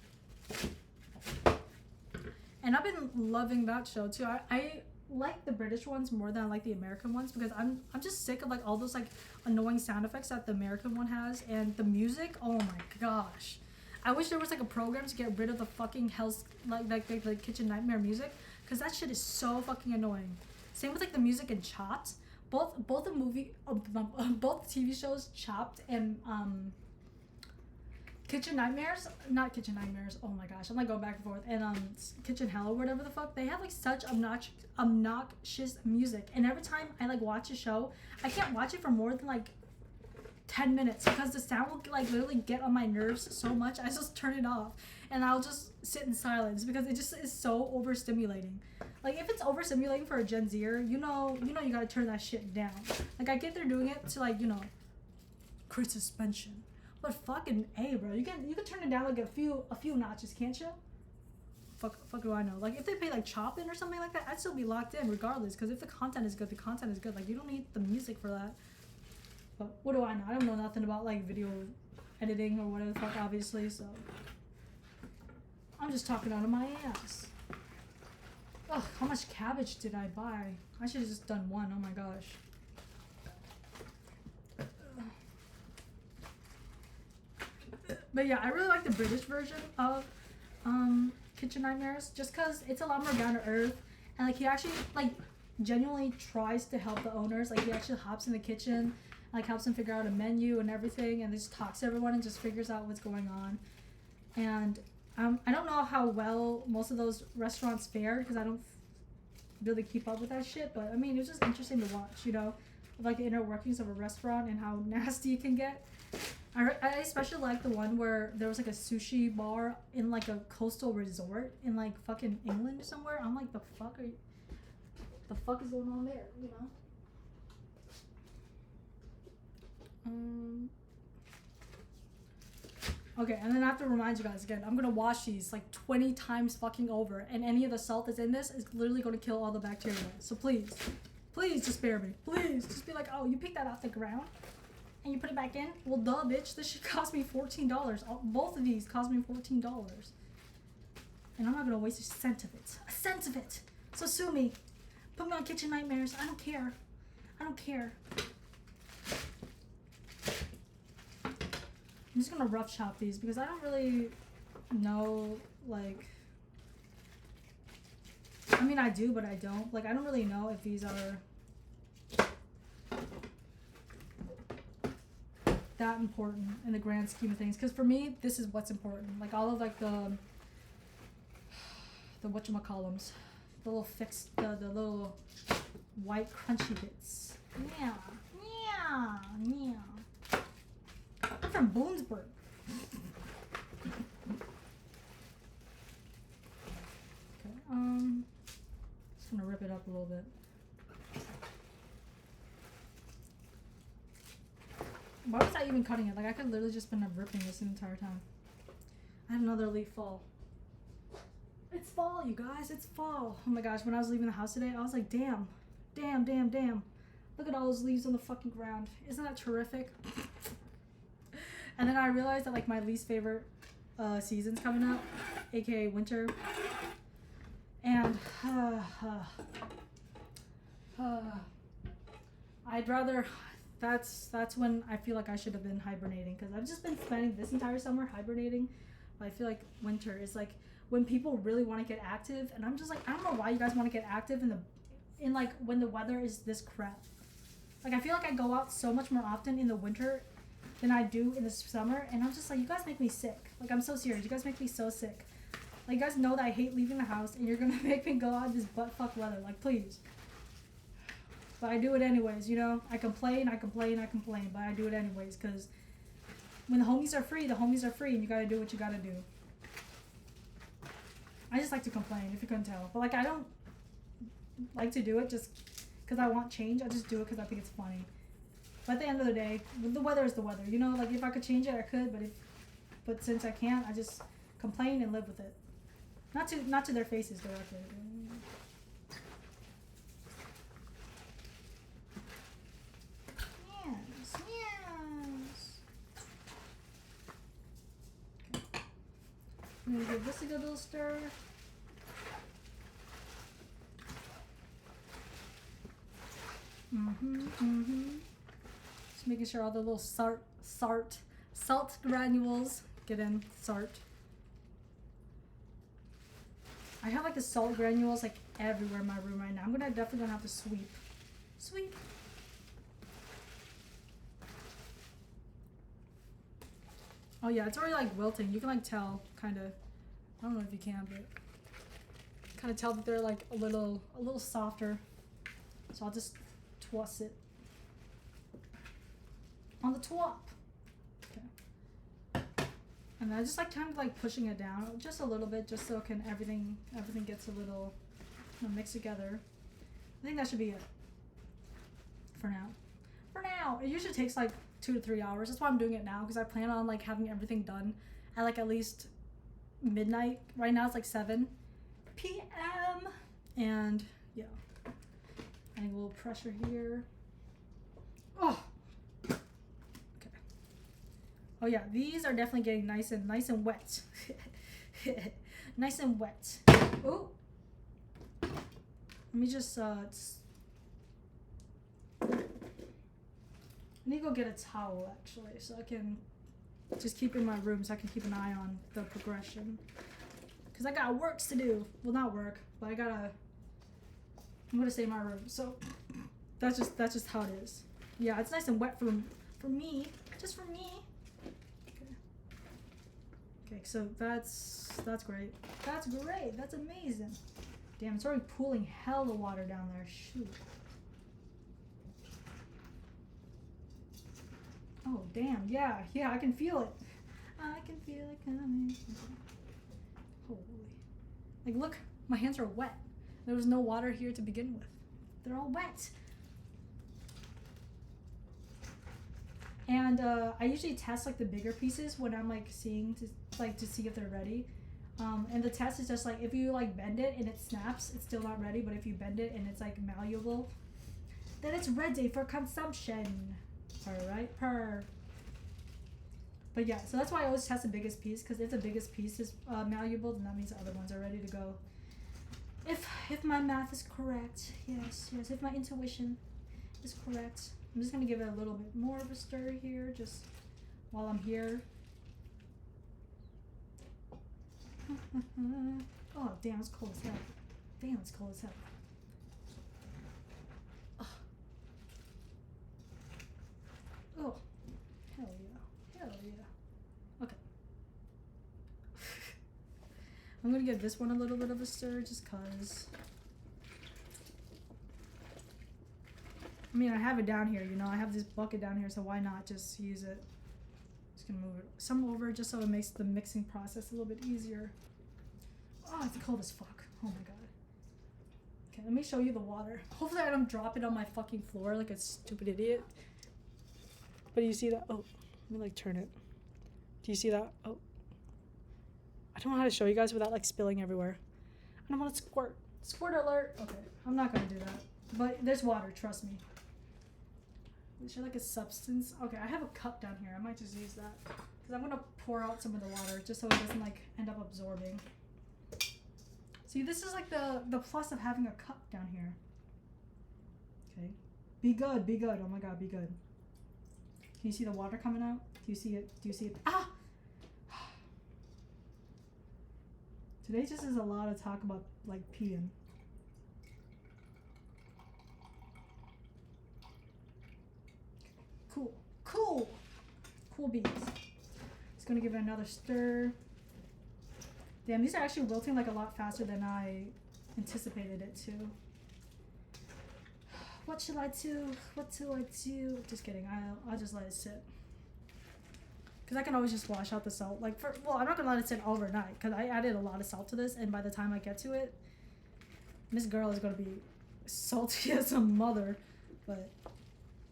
And I've been loving that show too. I like the British ones more than I like the American ones, because I'm just sick of like all those like annoying sound effects that the American one has, and the music. Oh my gosh, I wish there was like a program to get rid of the fucking Hell's like Kitchen Nightmare music, because that shit is so fucking annoying. Same with like the music in Chopped. Both the movie, both TV shows, Chopped and Kitchen Nightmares, not Kitchen Nightmares, oh my gosh, I'm like going back and forth, and Kitchen Hell or whatever the fuck, they have like such obnoxious music, and every time I like watch a show, I can't watch it for more than like 10 minutes, because the sound will like literally get on my nerves so much, I just turn it off, and I'll just sit in silence, because it just is so overstimulating. Like if it's overstimulating for a Gen Zer, you gotta turn that shit down. Like I get they're doing it to like, create suspension. But fucking A, bro, you can turn it down like a few notches, can't you? Fuck do I know? Like if they pay like Chopping or something like that, I'd still be locked in regardless. Because if the content is good, the content is good. Like you don't need the music for that. But what do I know? I don't know nothing about like video editing or whatever the fuck, obviously. So I'm just talking out of my ass. Ugh, how much cabbage did I buy? I should have just done one. Oh my gosh. But yeah, I really like the British version of Kitchen Nightmares, just because it's a lot more down to earth, and like he actually like genuinely tries to help the owners. Like he actually hops in the kitchen, like helps them figure out a menu and everything, and just talks to everyone and just figures out what's going on. And I don't know how well most of those restaurants fared, because I don't really keep up with that shit, but I mean it was just interesting to watch, like the inner workings of a restaurant and how nasty it can get. I especially like the one where there was like a sushi bar in like a coastal resort in like fucking England somewhere. I'm like, the fuck is going on there, Okay, and then I have to remind you guys again, I'm gonna wash these like 20 times fucking over, and any of the salt that's in this is literally gonna kill all the bacteria. So please just spare me. Please, just be like, oh, you picked that off the ground and you put it back in? Well, duh, bitch. This shit cost me $14. Both of these cost me $14. And I'm not gonna waste a cent of it. A cent of it! So sue me. Put me on Kitchen Nightmares. I don't care. I'm just gonna rough chop these, because I don't really know, like... I mean, I do, but I don't. Like, I don't really know if these are... that important in the grand scheme of things, because for me this is what's important. Like all of like the whatchamacallums, the little the little white crunchy bits. Yeah. I'm from Bloomsburg. Okay, just gonna rip it up a little bit. Why was I even cutting it? Like I could literally just been ripping this the entire time. I had another late fall. It's fall, you guys. It's fall. Oh my gosh, when I was leaving the house today, I was like, damn. Look at all those leaves on the fucking ground. Isn't that terrific? And then I realized that like my least favorite season's coming up, aka winter. And I'd rather, that's when I feel like I should have been hibernating, because I've just been spending this entire summer hibernating. But I feel like winter is like when people really want to get active, and I'm just like, I don't know why you guys want to get active in like when the weather is this crap. Like I feel like I go out so much more often in the winter than I do in the summer, and I'm just like, you guys make me sick. Like I'm so serious, you guys make me so sick. Like you guys know that I hate leaving the house, and you're gonna make me go out in this butt fuck weather. Like please. But I do it anyways, you know. I complain, but I do it anyways, because when the homies are free, and you gotta do what you gotta do. I just like to complain, if you couldn't tell. But like I don't like to do it just because I want change. I just do it because I think it's funny. But at the end of the day, the weather is the weather, you know. Like if I could change it, I could. But since I can't, I just complain and live with it. Not to their faces directly. Yes. Okay. I'm gonna give this a good little stir. Just making sure all the little salt granules get in. Salt. I have like the salt granules like everywhere in my room right now. I'm definitely gonna have to sweep. Oh yeah, it's already like wilting. You can like tell, kind of. I don't know if you can, but kind of tell that they're like a little softer. So I'll just toss it on the top. Okay. And I just like kind of like pushing it down just a little bit, just so everything gets a little, you know, mixed together. I think that should be it for now. It usually takes like 2 to 3 hours. That's why I'm doing it now, because I plan on like having everything done at like at least midnight. Right now it's like 7 p.m. and yeah. Adding a little pressure here. Oh. Okay. Oh yeah, these are definitely getting nice and wet. Nice and wet. Oh. Let me just I need to go get a towel actually, so I can just keep in my room, so I can keep an eye on the progression. Cause I got works to do. Well, not work, but I'm gonna stay in my room. So that's just how it is. Yeah, it's nice and wet for me, just for me. Okay, so that's great. That's great. That's amazing. Damn, it's already pooling hella water down there. Shoot. Oh, damn. Yeah, I can feel it. I can feel it coming. Holy. Like, look, my hands are wet. There was no water here to begin with. They're all wet. And I usually test like the bigger pieces when I'm like seeing to see if they're ready. And the test is just like if you like bend it and it snaps, it's still not ready. But if you bend it and it's like malleable, then it's ready for consumption. But yeah, so that's why I always test the biggest piece, because if the biggest piece is malleable, then that means the other ones are ready to go. If my math is correct, yes, if my intuition is correct. I'm just gonna give it a little bit more of a stir here, just while I'm here. Oh damn, it's cold as hell. Damn, it's cold as hell. Oh, hell yeah. Okay. I'm gonna give this one a little bit of a stir, just cause. I mean, I have it down here, you know, I have this bucket down here, so why not just use it? Just gonna move it some over just so it makes the mixing process a little bit easier. Oh, it's cold as fuck. Oh my god. Okay, let me show you the water. Hopefully I don't drop it on my fucking floor like a stupid idiot. But you see that? Oh, let me like turn it. Do you see that? Oh. I don't know how to show you guys without like spilling everywhere. I don't want to squirt. Squirt alert. Okay, I'm not gonna do that. But there's water, trust me. Is there like a substance? Okay, I have a cup down here. I might just use that. Because I'm going to pour out some of the water just so it doesn't like end up absorbing. See, this is like the plus of having a cup down here. Okay. Be good, be good. Oh my god, be good. Can you see the water coming out? Do you see it? Do you see it? Ah! Today just is a lot of talk about like peeing. Cool. Cool! Cool beans. Just gonna give it another stir. Damn, these are actually wilting like a lot faster than I anticipated it to. What should I do? What do I do? Just kidding. I'll just let it sit. Because I can always just wash out the salt. Like, well, I'm not going to let it sit overnight. Because I added a lot of salt to this. And by the time I get to it, this girl is going to be salty as a mother. But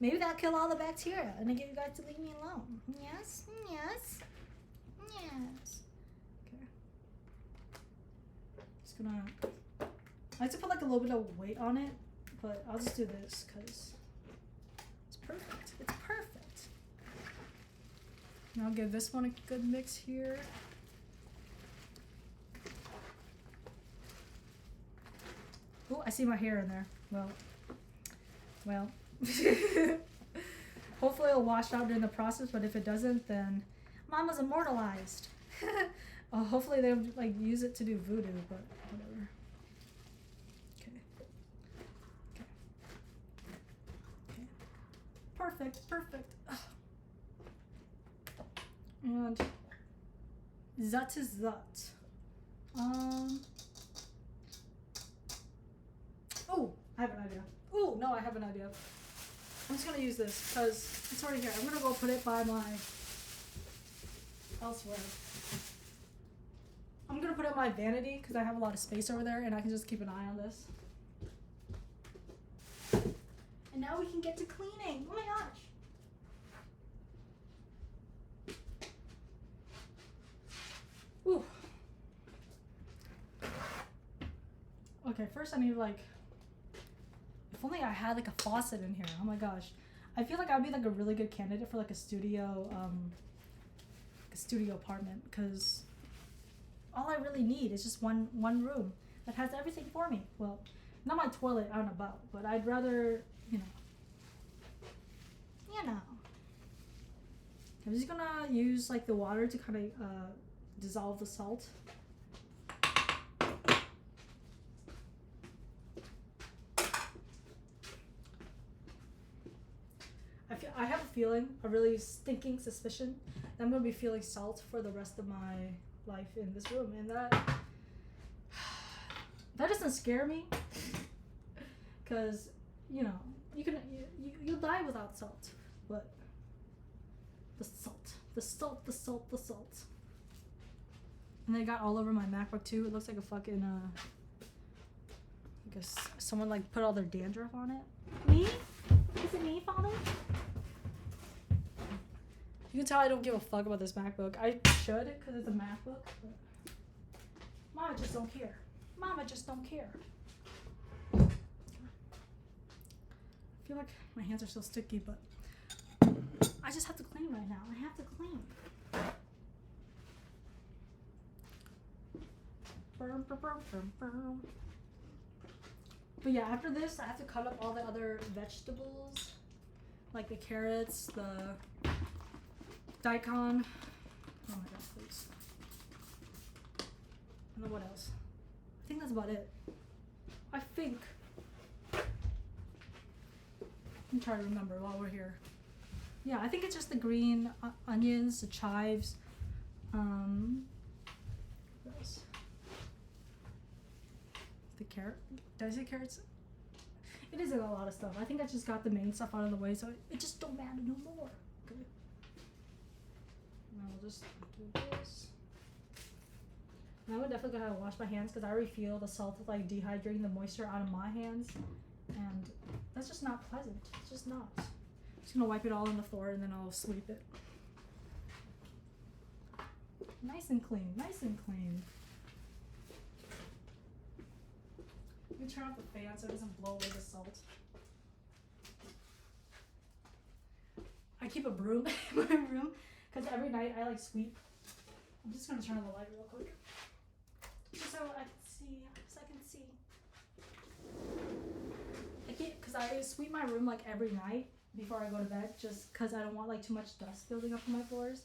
maybe that'll kill all the bacteria. And I get you guys to leave me alone. Yes? Yes? Yes. Okay. Just gonna... I like to put like a little bit of weight on it. But I'll just do this because it's perfect. It's perfect. And I'll give this one a good mix here. Oh, I see my hair in there. Well. Hopefully it'll wash out during the process, but if it doesn't, then Mama's immortalized. Hopefully they'll like use it to do voodoo, but whatever. Perfect. Ugh. And that is that. Oh, I have an idea. Oh, no, I have an idea. I'm just gonna use this because it's already here. I'm gonna go put it by my elsewhere. I'm gonna put it in my vanity because I have a lot of space over there and I can just keep an eye on this. And now we can get to cleaning. Oh my gosh. Ooh. Okay, first I need like, if only I had like a faucet in here. Oh my gosh. I feel like I'd be like a really good candidate for like a studio apartment because all I really need is just one room that has everything for me. Well, not my toilet out and about, but I'd rather, you know. I'm just gonna use like the water to kind of dissolve the salt. I have a feeling, a really stinking suspicion that I'm gonna be feeling salt for the rest of my life in this room, and that doesn't scare me, because you know you'll die without salt, but the salt, and they got all over my MacBook too. It looks like a fucking I guess someone like put all their dandruff on it. Me? Is it me, Father? You can tell I don't give a fuck about this MacBook. I should, because it's a MacBook, but Mama just don't care. Mama just don't care. I feel like my hands are so sticky, but I just have to clean right now. I have to clean. But yeah, after this, I have to cut up all the other vegetables, like the carrots, the daikon. Oh my god, please. And then what else? I think that's about it. I think. I'm trying to remember while we're here. Yeah, I think it's just the green onions, the chives. What else? The carrot. Did I say carrots? It isn't a lot of stuff. I think I just got the main stuff out of the way, so it just don't matter no more. Okay. Now we'll just do this. Now I'm definitely gonna wash my hands because I already feel the salt like dehydrating the moisture out of my hands, and that's just not pleasant. It's just not. I'm just gonna wipe it all on the floor and then I'll sweep it. Nice and clean. Nice and clean. Let me turn off the fan so it doesn't blow away the salt. I keep a broom in my room because every night I like sweep. I'm just gonna turn on the light real quick so I can see. Because I sweep my room like every night before I go to bed, just because I don't want like too much dust building up on my floors,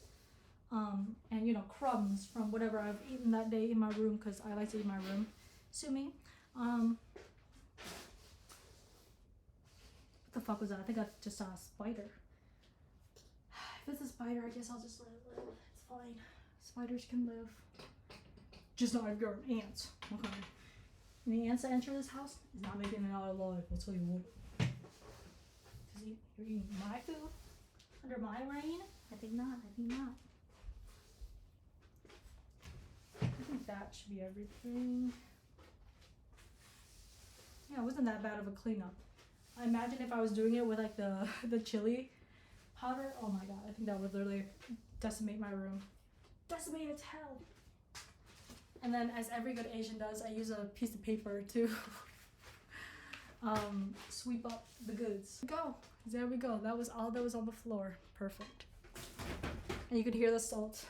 and you know, crumbs from whatever I've eaten that day in my room, because I like to eat my room. Sue me. What the fuck was that? I think I just saw a spider. If it's a spider, I guess I'll just let it live. It's fine. Spiders can live. Just not if you're an ant. Okay. Any ants that enter this house is not making it out alive. I'll tell you what. Because you're eating my food under my reign? I think not. I think that should be everything. Yeah, it wasn't that bad of a cleanup. I imagine if I was doing it with like the chili powder, oh my god, I think that would literally decimate my room. Decimate as hell. And then, as every good Asian does, I use a piece of paper to sweep up the goods. There we go. That was all that was on the floor. Perfect. And you could hear the salt.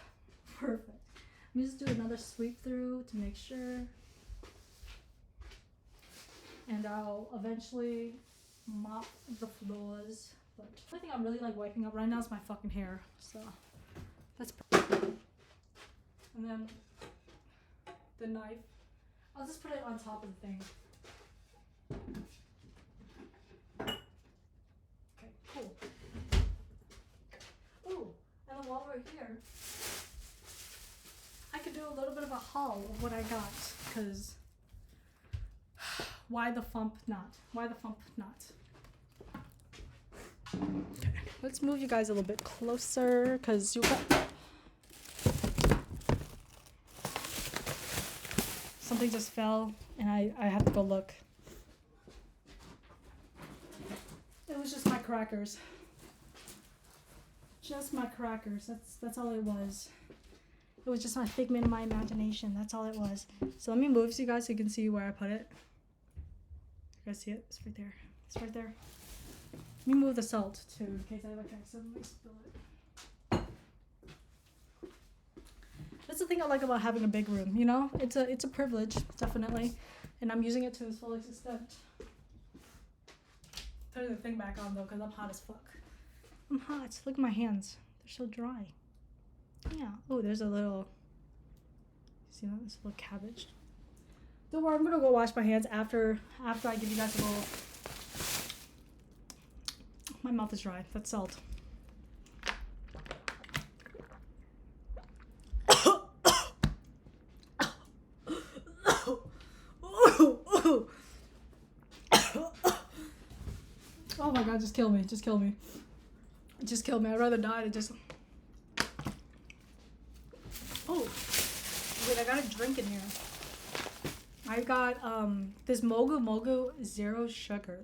Perfect. Let me just do another sweep through to make sure. And I'll eventually mop the floors. But the only thing I'm really like wiping up right now is my fucking hair. So that's perfect. And then the knife, I'll just put it on top of the thing. Okay, cool. Ooh, and then while we're here, I could do a little bit of a haul of what I got, because why the fump not? Why the fump not? Okay, let's move you guys a little bit closer, because you got... Something just fell, and I have to go look. It was just my crackers. Just my crackers. That's all it was. It was just my figment of my imagination. That's all it was. So let me move so you can see where I put it. You guys see it? It's right there. It's right there. Let me move the salt too, in case I accidentally spill it. That's the thing I like about having a big room, you know? It's a privilege, definitely. And I'm using it to its fullest extent. Putting the thing back on though, because I'm hot as fuck. I'm hot. Look at my hands. They're so dry. Yeah. Oh, there's a little... See that? There's a little cabbage. Don't worry, I'm gonna go wash my hands after I give you guys a little... My mouth is dry. That's salt. Oh my god, just kill me. Just kill me. Just kill me. I'd rather die than just... Oh. Wait, I got a drink in here. I got this Mogu Mogu Zero Sugar.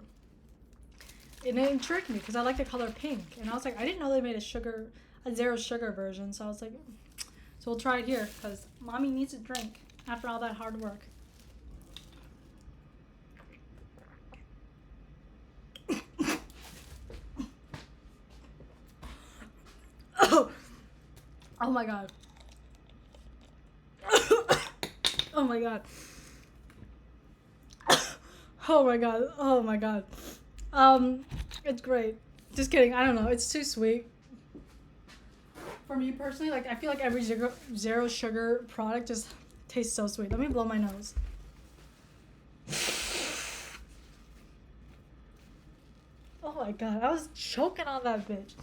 And it intrigued me because I like the color pink. And I was like, I didn't know they made a zero sugar version. So I was like, so we'll try it here because mommy needs a drink after all that hard work. Oh my god. Oh my god. Oh my god. Oh my god. It's great. Just kidding. I don't know. It's too sweet. For me personally, like I feel like every zero sugar product just tastes so sweet. Let me blow my nose. Oh my god. I was choking on that bitch.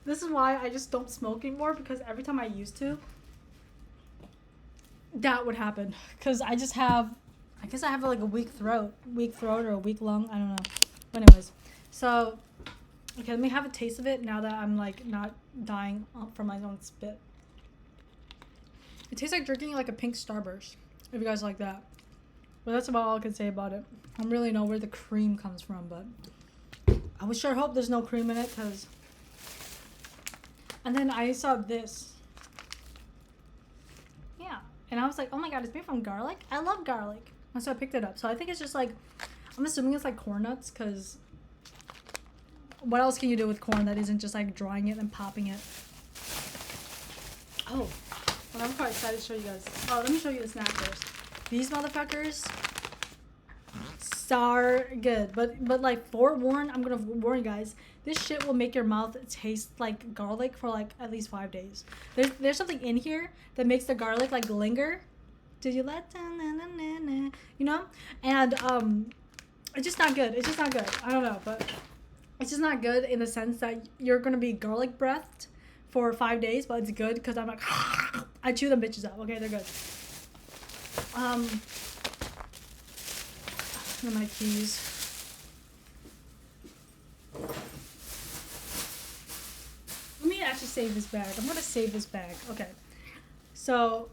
This is why I just don't smoke anymore, because every time I used to, that would happen. Because I guess I have like a weak throat or a weak lung. I don't know. But anyways, so, okay, let me have a taste of it now that I'm like not dying from my own spit. It tastes like drinking like a pink Starburst, if you guys like that. But that's about all I can say about it. I don't really know where the cream comes from, but I would sure hope there's no cream in it, because... And then I saw this. Yeah. And I was like, oh my god, it's made from garlic? I love garlic. And so I picked it up. So I think it's just like, I'm assuming it's like corn nuts, because what else can you do with corn that isn't just like drying it and popping it? Oh, well, I'm quite excited to show you guys. Oh, let me show you the snack first. These motherfuckers are good, but like forewarn, I'm gonna warn you guys. This shit will make your mouth taste like garlic for like at least 5 days. There's something in here that makes the garlic like linger. Did you let you know? And it's just not good. It's just not good. I don't know, but it's just not good in the sense that you're gonna be garlic breathed for 5 days, but it's good because I'm like I chew them bitches up. Okay, they're good. And my keys. Let me actually save this bag. I'm gonna save this bag. Okay. So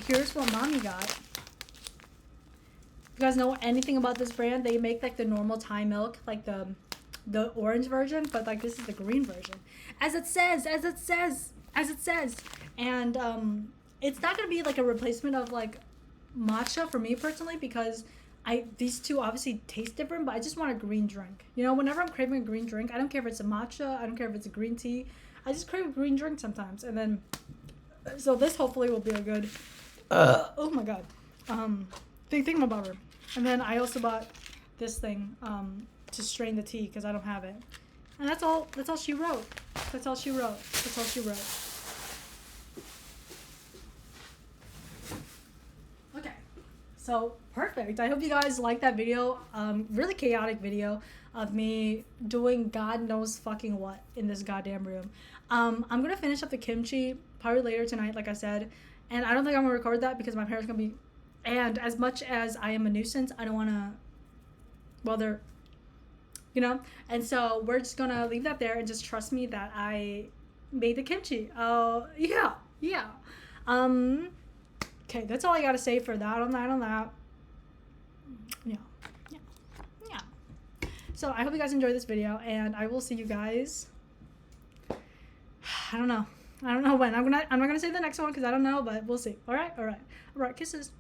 here's what mommy got. You guys know anything about this brand? They make like the normal Thai milk, like the orange version, but like this is the green version. As it says. And it's not gonna be like a replacement of like matcha for me personally because these two obviously taste different, but I just want a green drink. You know, whenever I'm craving a green drink, I don't care if it's a matcha, I don't care if it's a green tea. I just crave a green drink sometimes. And then, so this hopefully will be a good, oh my God, big thingamabob. And then I also bought this thing to strain the tea because I don't have it. And that's all she wrote. That's all she wrote. Okay. So perfect. I hope you guys liked that video. Really chaotic video of me doing God knows fucking what in this goddamn room. I'm gonna finish up the kimchi probably later tonight, like I said, and I don't think I'm gonna record that because my parents gonna be. And as much as I am a nuisance, I don't wanna. Well, they're. You know, and so we're just gonna leave that there and just trust me that I made the kimchi. Yeah. Okay, that's all I gotta say for that on that. Yeah. So I hope you guys enjoyed this video, and I will see you guys. I don't know when. I'm not gonna say the next one because I don't know, but we'll see. All right. Kisses.